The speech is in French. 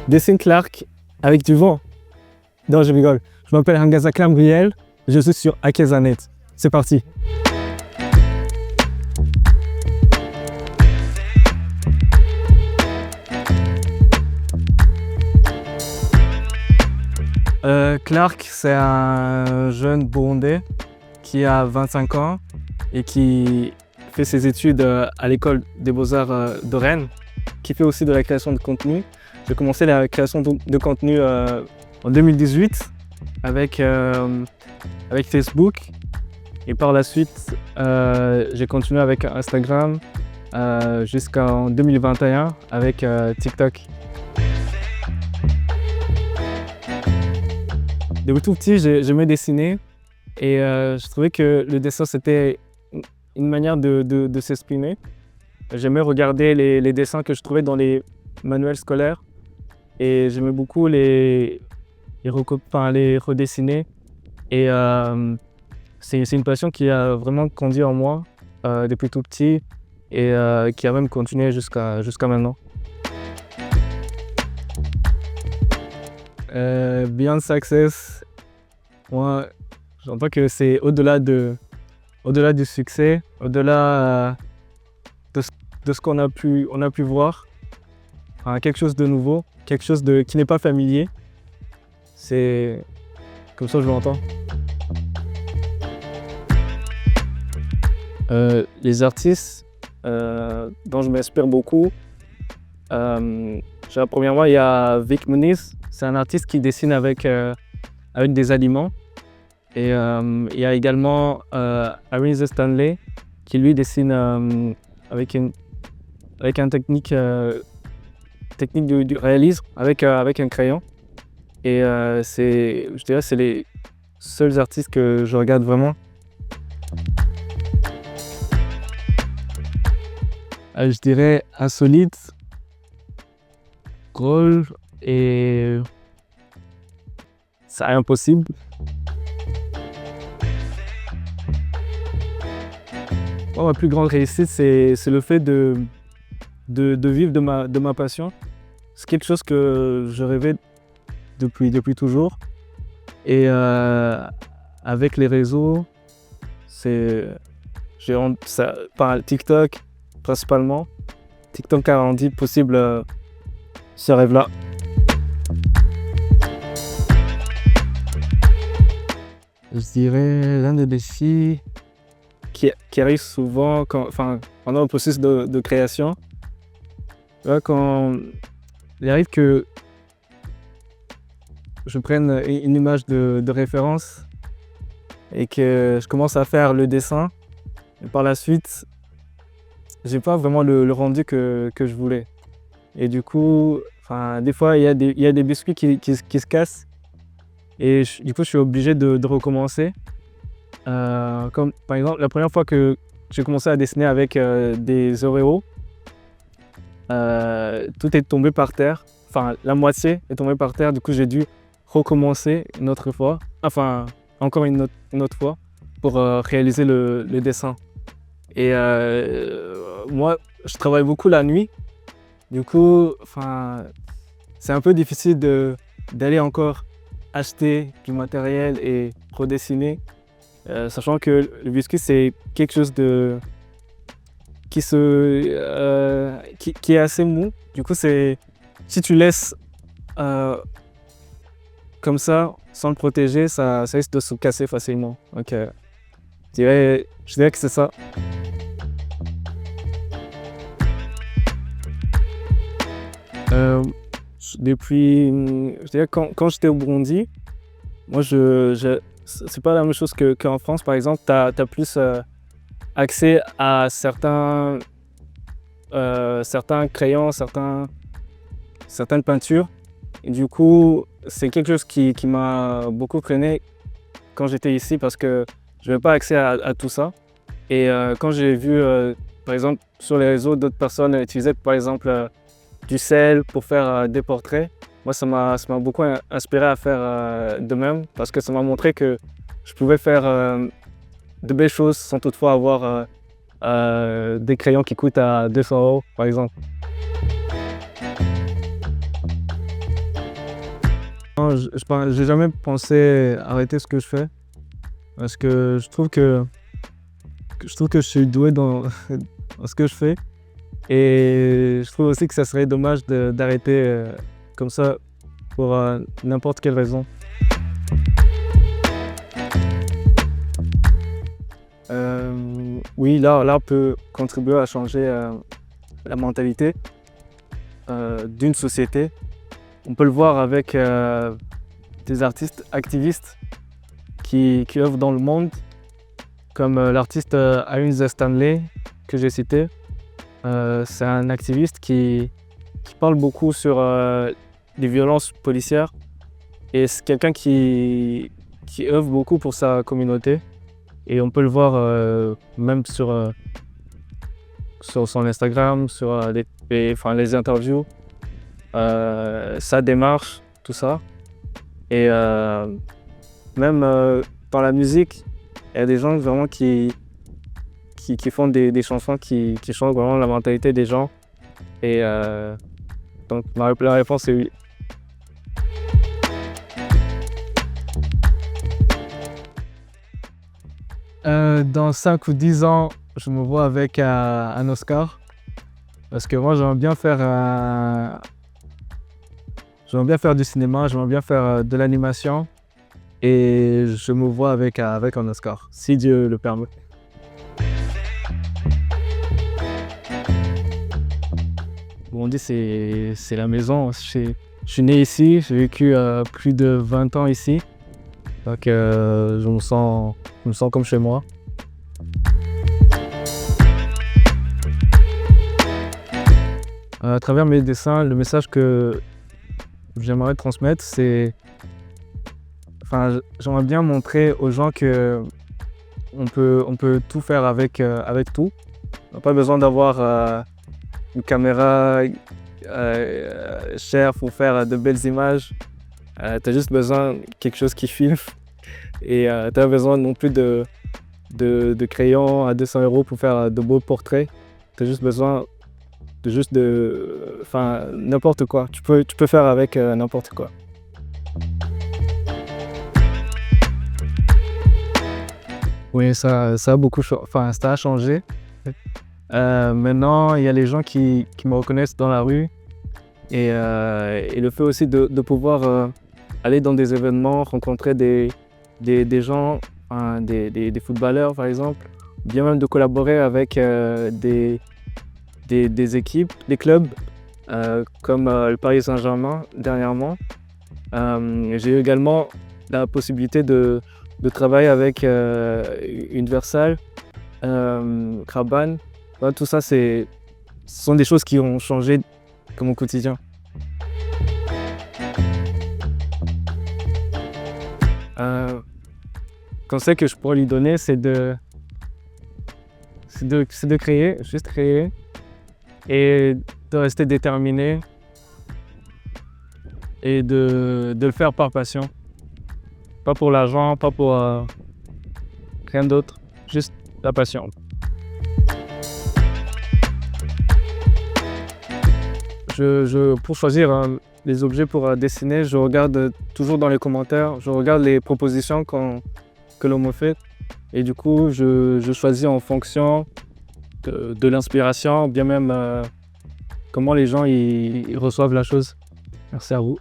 Dessine Clark avec du vent. Non, je rigole. Je m'appelle Hangaza Clambriel, je suis sur Akezanet. C'est parti. Clark, c'est un jeune Burundais qui a 25 ans et qui fait ses études à l'école des Beaux-Arts de Rennes, qui fait aussi de la création de contenu. J'ai commencé la création de contenu en 2018 avec Facebook et par la suite j'ai continué avec Instagram jusqu'en 2021 avec TikTok. Depuis tout petit, j'aimais dessiner et je trouvais que le dessin c'était une manière de s'exprimer. J'aimais regarder les dessins que je trouvais dans les manuels scolaires et j'aimais beaucoup les redessiner. Et c'est une passion qui a vraiment grandi en moi depuis tout petit et qui a même continué jusqu'à maintenant. Beyond Success, moi j'entends que c'est au-delà du succès, au-delà de ce qu'on a pu voir, enfin, quelque chose de nouveau, quelque chose qui n'est pas familier. C'est comme ça que je l'entends. Les artistes dont je m'inspire beaucoup, premièrement il y a Vic Muniz, c'est un artiste qui dessine avec des aliments. Et il y a également Arinze Stanley qui lui dessine avec une technique du réalisme avec un crayon. Et je dirais c'est les seuls artistes que je regarde vraiment. Je dirais Insolite, Groll et c'est impossible. Moi, ma plus grande réussite, c'est le fait de vivre de ma passion. C'est quelque chose que je rêvais depuis toujours. Et avec les réseaux, par TikTok principalement. TikTok a rendu possible ce rêve-là. Je dirais l'un des défis qui arrive souvent pendant le processus de création. Là, quand il arrive que je prenne une image de référence et que je commence à faire le dessin, et par la suite, j'ai pas vraiment le rendu que je voulais. Et du coup, des fois, il y a des biscuits qui se cassent et du coup, je suis obligé de recommencer. Comme par exemple, la première fois que j'ai commencé à dessiner avec des Oreos, tout est tombé par terre, la moitié est tombée par terre, du coup j'ai dû recommencer une autre fois, encore une autre fois pour réaliser le dessin. Et moi, je travaille beaucoup la nuit, du coup, c'est un peu difficile d'aller encore acheter du matériel et redessiner. Sachant que le biscuit c'est quelque chose qui est assez mou. Du coup si tu laisses comme ça sans le protéger, ça risque de se casser facilement. Donc je dirais que c'est ça. Je dirais quand j'étais au Burundi, moi c'est pas la même chose qu'en France, par exemple. T'as plus accès à certains crayons, certaines peintures. Et du coup, c'est quelque chose qui m'a beaucoup freiné quand j'étais ici parce que je n'avais pas accès à tout ça. Et quand j'ai vu, par exemple, sur les réseaux, d'autres personnes utilisaient par exemple du sel pour faire des portraits, moi, ça m'a beaucoup inspiré à faire de même parce que ça m'a montré que je pouvais faire de belles choses sans toutefois avoir des crayons qui coûtent à 200 € par exemple. non, j'ai jamais pensé arrêter ce que je fais parce que je trouve que je suis doué dans, dans ce que je fais et je trouve aussi que ça serait dommage d'arrêter comme ça pour n'importe quelle raison. Oui, l'art peut contribuer à changer la mentalité d'une société. On peut le voir avec des artistes activistes qui œuvrent dans le monde, comme l'artiste Ahuze Stanley que j'ai cité. C'est un activiste qui parle beaucoup sur les violences policières et c'est quelqu'un qui œuvre beaucoup pour sa communauté. Et on peut le voir même sur son Instagram, sur les interviews, sa démarche, tout ça. Et même dans la musique, il y a des gens vraiment qui font des chansons qui changent vraiment la mentalité des gens. Et donc la réponse est oui. Dans 5 ou 10 ans, je me vois avec un Oscar. Parce que moi, j'aimerais bien faire du cinéma, j'aimerais bien faire de l'animation. Et je me vois avec un Oscar, si Dieu le permet. Burundi, c'est la maison. Je suis né ici, j'ai vécu plus de 20 ans ici. Donc je me sens comme chez moi. À travers mes dessins, le message que j'aimerais transmettre, j'aimerais bien montrer aux gens que on peut tout faire avec tout. On n'a pas besoin d'avoir une caméra chère pour faire de belles images. Tu as juste besoin de quelque chose qui filme. Et tu n'as besoin non plus de crayons à 200 € pour faire de beaux portraits. Tu as juste besoin n'importe quoi. Tu peux faire avec n'importe quoi. Oui, ça a beaucoup ça a changé. Maintenant, il y a les gens qui me reconnaissent dans la rue. Et le fait aussi de pouvoir aller dans des événements, rencontrer des gens, des footballeurs par exemple, bien même de collaborer avec des équipes, des clubs comme le Paris Saint-Germain dernièrement. J'ai eu également la possibilité de travailler avec Universal, Craban. Ouais, tout ça, ce sont des choses qui ont changé mon quotidien. Conseil que je pourrais lui donner, c'est de créer, juste créer, et de rester déterminé et de le faire par passion. Pas pour l'argent, pas pour rien d'autre, juste la passion. Pour choisir les objets pour dessiner, je regarde toujours dans les commentaires, je regarde les propositions que l'on me fait. Et du coup, je choisis en fonction de l'inspiration, bien même comment les gens ils reçoivent la chose. Merci à vous.